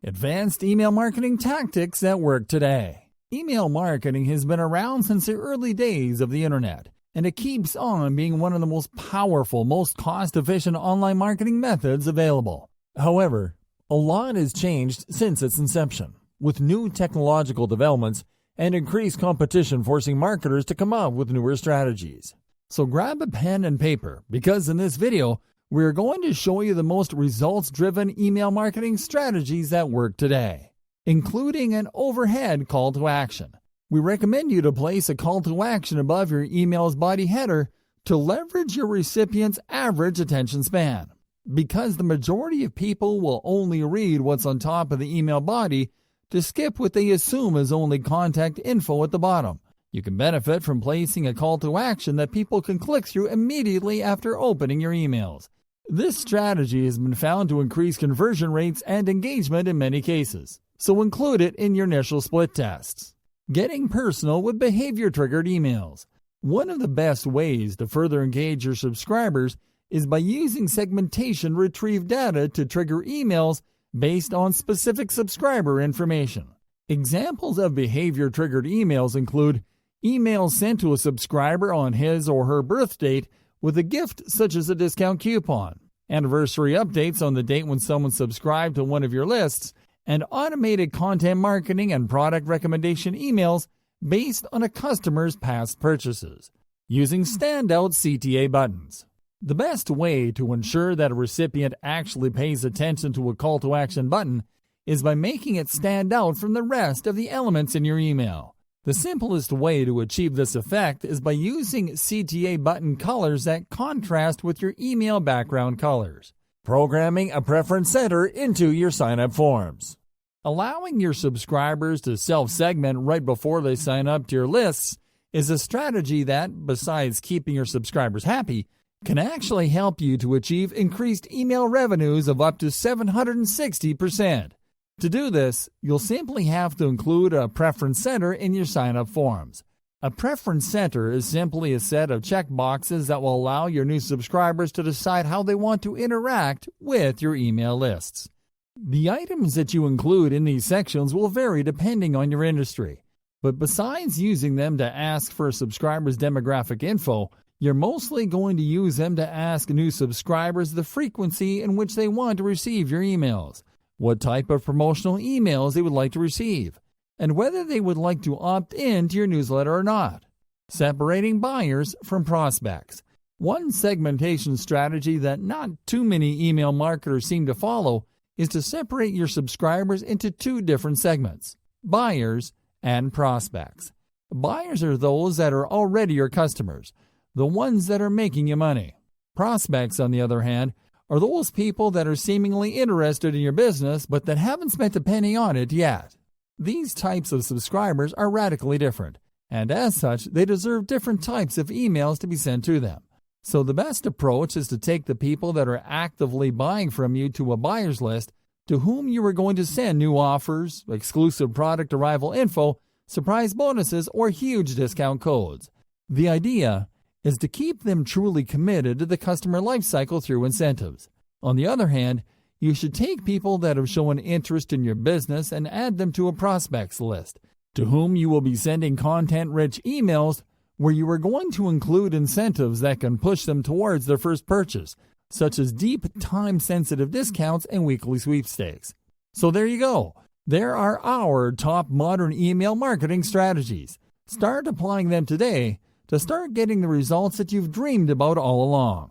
Advanced email marketing tactics that work today. Email marketing has been around since the early days of the internet, and it keeps on being one of the most powerful, most cost-efficient online marketing methods available. However, a lot has changed since its inception, with new technological developments and increased competition forcing marketers to come up with newer strategies. So grab a pen and paper, because in this video, we're going to show you the most results-driven email marketing strategies that work today, including an overhead call to action. We recommend you to place a call to action above your email's body header to leverage your recipient's average attention span. Because the majority of people will only read what's on top of the email body to skip what they assume is only contact info at the bottom. You can benefit from placing a call to action that people can click through immediately after opening your emails. This strategy has been found to increase conversion rates and engagement in many cases, so include it in your initial split tests. Getting personal with behavior-triggered emails. One of the best ways to further engage your subscribers is by using segmentation retrieved data to trigger emails based on specific subscriber information. Examples of behavior-triggered emails include emails sent to a subscriber on his or her birth date with a gift such as a discount coupon, anniversary updates on the date when someone subscribed to one of your lists, and automated content marketing and product recommendation emails based on a customer's past purchases, using standout CTA buttons. The best way to ensure that a recipient actually pays attention to a call to action button is by making it stand out from the rest of the elements in your email. The simplest way to achieve this effect is by using CTA button colors that contrast with your email background colors. Programming a preference center into your sign-up forms. Allowing your subscribers to self-segment right before they sign up to your lists is a strategy that, besides keeping your subscribers happy, can actually help you to achieve increased email revenues of up to 760%. To do this, you'll simply have to include a preference center in your sign-up forms. A preference center is simply a set of checkboxes that will allow your new subscribers to decide how they want to interact with your email lists. The items that you include in these sections will vary depending on your industry, but besides using them to ask for a subscriber's demographic info, you're mostly going to use them to ask new subscribers the frequency in which they want to receive your emails, what type of promotional emails they would like to receive, and whether they would like to opt in to your newsletter or not. Separating buyers from prospects. One segmentation strategy that not too many email marketers seem to follow is to separate your subscribers into two different segments, buyers and prospects. Buyers are those that are already your customers, the ones that are making you money. Prospects, on the other hand, are those people that are seemingly interested in your business but that haven't spent a penny on it yet. These types of subscribers are radically different, and as such, they deserve different types of emails to be sent to them. So the best approach is to take the people that are actively buying from you to a buyer's list to whom you are going to send new offers, exclusive product arrival info, surprise bonuses, or huge discount codes. The idea is to keep them truly committed to the customer lifecycle through incentives. On the other hand, you should take people that have shown interest in your business and add them to a prospects list, to whom you will be sending content-rich emails where you are going to include incentives that can push them towards their first purchase, such as deep, time-sensitive discounts and weekly sweepstakes. So there you go. There are our top modern email marketing strategies. Start applying them today to start getting the results that you've dreamed about all along.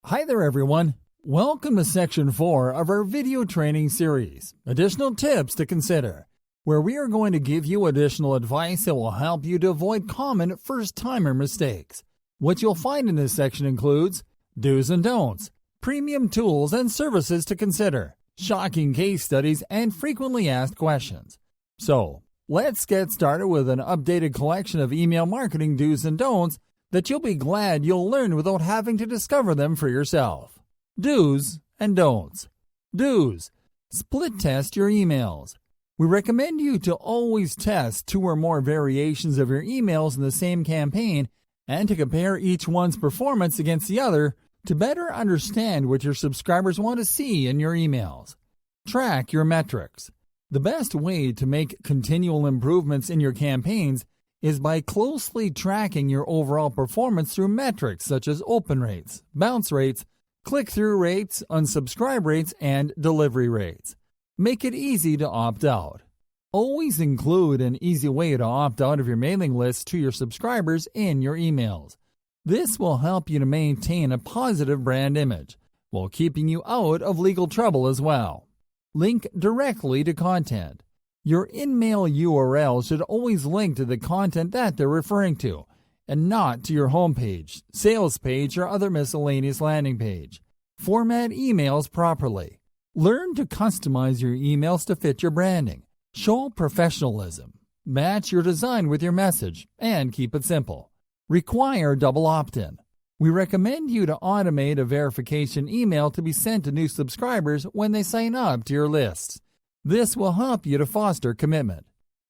Hi there everyone. Welcome to Section 4 of our video training series, Additional Tips to Consider, where we are going to give you additional advice that will help you to avoid common first-timer mistakes. What you'll find in this section includes do's and don'ts, premium tools and services to consider, shocking case studies, and frequently asked questions. So, let's get started with an updated collection of email marketing do's and don'ts that you'll be glad you'll learn without having to discover them for yourself. Do's and don'ts. Do's. Split test your emails. We recommend you to always test 2 or more variations of your emails in the same campaign and to compare each one's performance against the other to better understand what your subscribers want to see in your emails. Track your metrics. The best way to make continual improvements in your campaigns is by closely tracking your overall performance through metrics such as open rates, bounce rates, click-through rates, unsubscribe rates, and delivery rates. Make it easy to opt out. Always include an easy way to opt out of your mailing list to your subscribers in your emails. This will help you to maintain a positive brand image while keeping you out of legal trouble as well. Link directly to content. Your in-mail URL should always link to the content that they're referring to, and not to your homepage, sales page, or other miscellaneous landing page. Format emails properly. Learn to customize your emails to fit your branding. Show professionalism. Match your design with your message, and keep it simple. Require double opt-in. We recommend you to automate a verification email to be sent to new subscribers when they sign up to your lists. This will help you to foster commitment.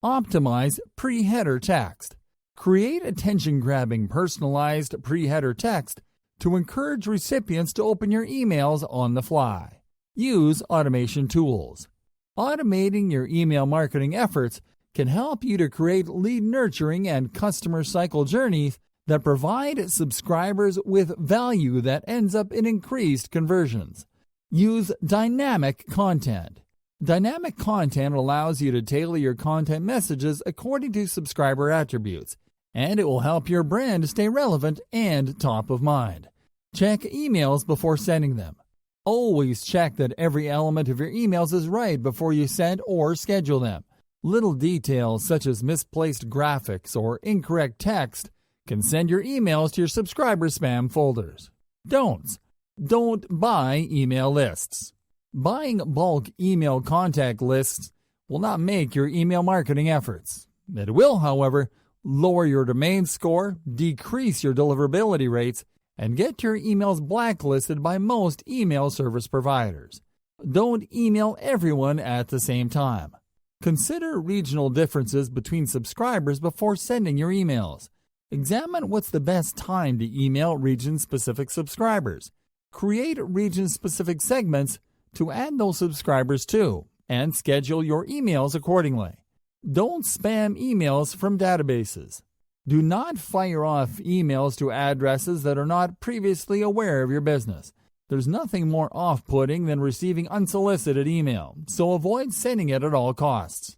Optimize pre-header text. Create attention-grabbing personalized pre-header text to encourage recipients to open your emails on the fly. Use automation tools. Automating your email marketing efforts can help you to create lead nurturing and customer cycle journeys that provide subscribers with value that ends up in increased conversions. Use dynamic content. Dynamic content allows you to tailor your content messages according to subscriber attributes, and it will help your brand stay relevant and top of mind. Check emails before sending them. Always check that every element of your emails is right before you send or schedule them. Little details such as misplaced graphics or incorrect text can send your emails to your subscriber spam folders. Don'ts. Don't buy email lists. Buying bulk email contact lists will not make your email marketing efforts. It will, however, lower your domain score, decrease your deliverability rates, and get your emails blacklisted by most email service providers. Don't email everyone at the same time. Consider regional differences between subscribers before sending your emails. Examine what's the best time to email region-specific subscribers. Create region-specific segments to add those subscribers to, and schedule your emails accordingly. Don't spam emails from databases. Do not fire off emails to addresses that are not previously aware of your business. There's nothing more off-putting than receiving unsolicited email, so avoid sending it at all costs.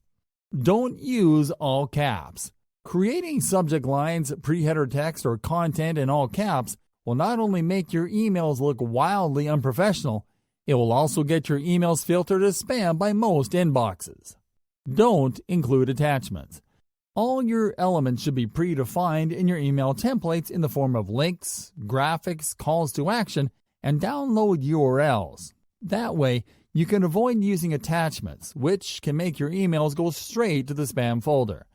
Don't use all caps. Creating subject lines, pre-header text, or content in all caps will not only make your emails look wildly unprofessional, it will also get your emails filtered as spam by most inboxes. Don't include attachments. All your elements should be predefined in your email templates in the form of links, graphics, calls to action, and download URLs. That way, you can avoid using attachments, which can make your emails go straight to the spam folder.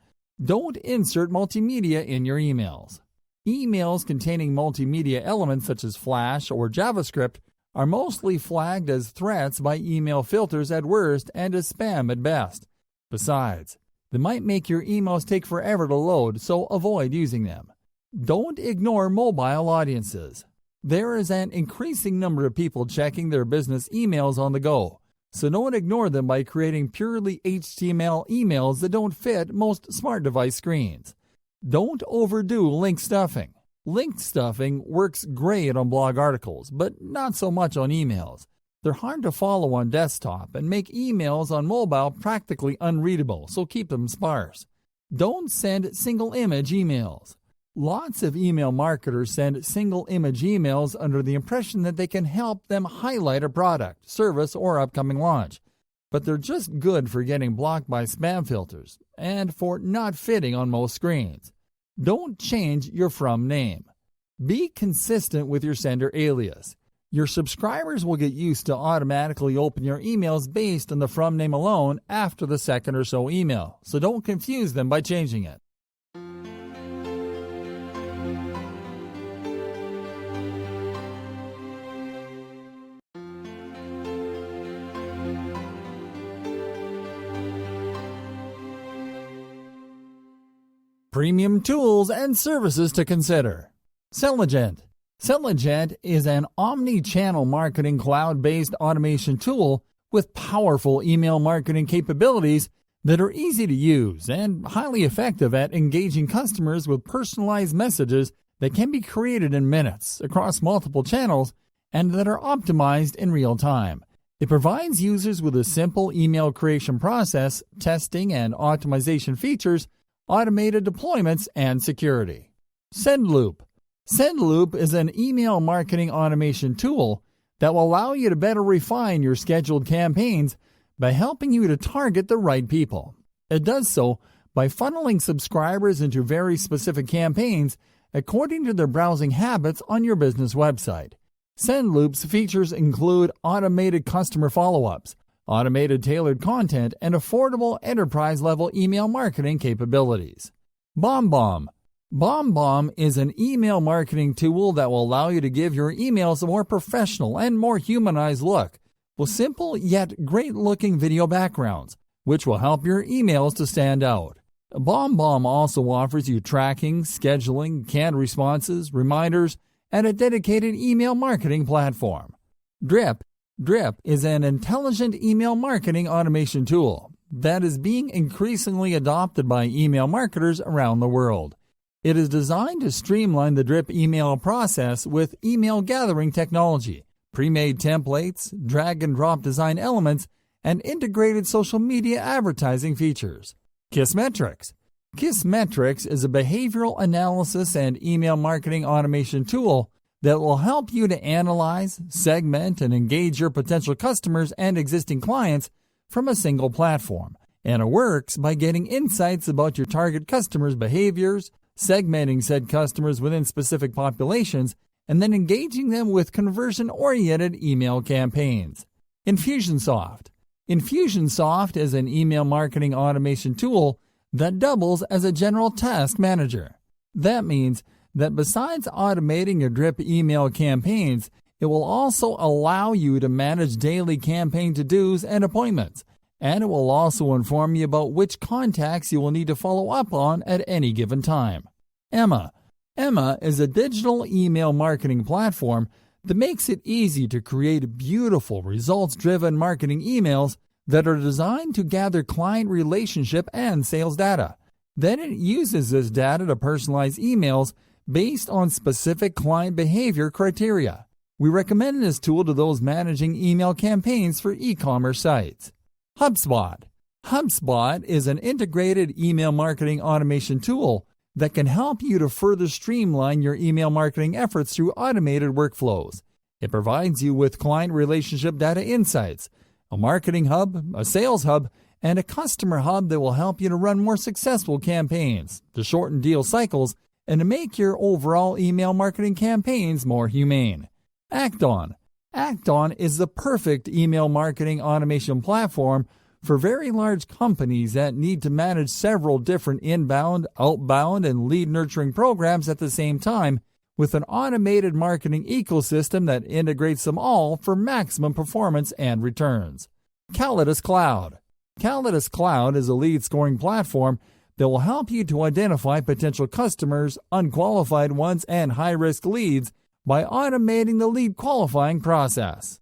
Don't insert multimedia in your emails. Emails containing multimedia elements such as Flash or JavaScript are mostly flagged as threats by email filters at worst and as spam at best. Besides, they might make your emails take forever to load, so avoid using them. Don't ignore mobile audiences. There is an increasing number of people checking their business emails on the go, so don't ignore them by creating purely HTML emails that don't fit most smart device screens. Don't overdo link stuffing. Link stuffing works great on blog articles, but not so much on emails. They're hard to follow on desktop and make emails on mobile practically unreadable, so keep them sparse. Don't send single image emails. Lots of email marketers send single image emails under the impression that they can help them highlight a product, service, or upcoming launch. But they're just good for getting blocked by spam filters and for not fitting on most screens. Don't change your from name. Be consistent with your sender alias. Your subscribers will get used to automatically open your emails based on the from name alone after the second or so email, so don't confuse them by changing it. Premium tools and services to consider. Selligent. Selligent is an omni-channel marketing cloud-based automation tool with powerful email marketing capabilities that are easy to use and highly effective at engaging customers with personalized messages that can be created in minutes across multiple channels and that are optimized in real time. It provides users with a simple email creation process, testing and optimization features, automated deployments, and security. SendLoop. SendLoop is an email marketing automation tool that will allow you to better refine your scheduled campaigns by helping you to target the right people. It does so by funneling subscribers into very specific campaigns according to their browsing habits on your business website. SendLoop's features include automated customer follow-ups, automated tailored content, and affordable enterprise-level email marketing capabilities. BombBomb. BombBomb is an email marketing tool that will allow you to give your emails a more professional and more humanized look with simple yet great-looking video backgrounds, which will help your emails to stand out. BombBomb also offers you tracking, scheduling, canned responses, reminders, and a dedicated email marketing platform. Drip. Drip is an intelligent email marketing automation tool that is being increasingly adopted by email marketers around the world. It is designed to streamline the Drip email process with email gathering technology, pre-made templates, drag-and-drop design elements, and integrated social media advertising features. Kissmetrics. Kissmetrics is a behavioral analysis and email marketing automation tool that will help you to analyze, segment, and engage your potential customers and existing clients from a single platform. And it works by getting insights about your target customers' behaviors, segmenting said customers within specific populations, and then engaging them with conversion-oriented email campaigns. Infusionsoft. Infusionsoft is an email marketing automation tool that doubles as a general task manager. That means that besides automating your Drip email campaigns, it will also allow you to manage daily campaign to-dos and appointments, and it will also inform you about which contacts you will need to follow up on at any given time. Emma. Emma is a digital email marketing platform that makes it easy to create beautiful, results-driven marketing emails that are designed to gather client relationship and sales data. Then it uses this data to personalize emails based on specific client behavior criteria. We recommend this tool to those managing email campaigns for e-commerce sites. HubSpot. HubSpot is an integrated email marketing automation tool that can help you to further streamline your email marketing efforts through automated workflows. It provides you with client relationship data insights, a marketing hub, a sales hub, and a customer hub that will help you to run more successful campaigns, to shorten deal cycles, and to make your overall email marketing campaigns more humane. Acton. Acton is the perfect email marketing automation platform for very large companies that need to manage several different inbound, outbound, and lead nurturing programs at the same time with an automated marketing ecosystem that integrates them all for maximum performance and returns. Calidus Cloud. Calidus Cloud is a lead scoring platform that will help you to identify potential customers, unqualified ones, and high-risk leads by automating the lead qualifying process.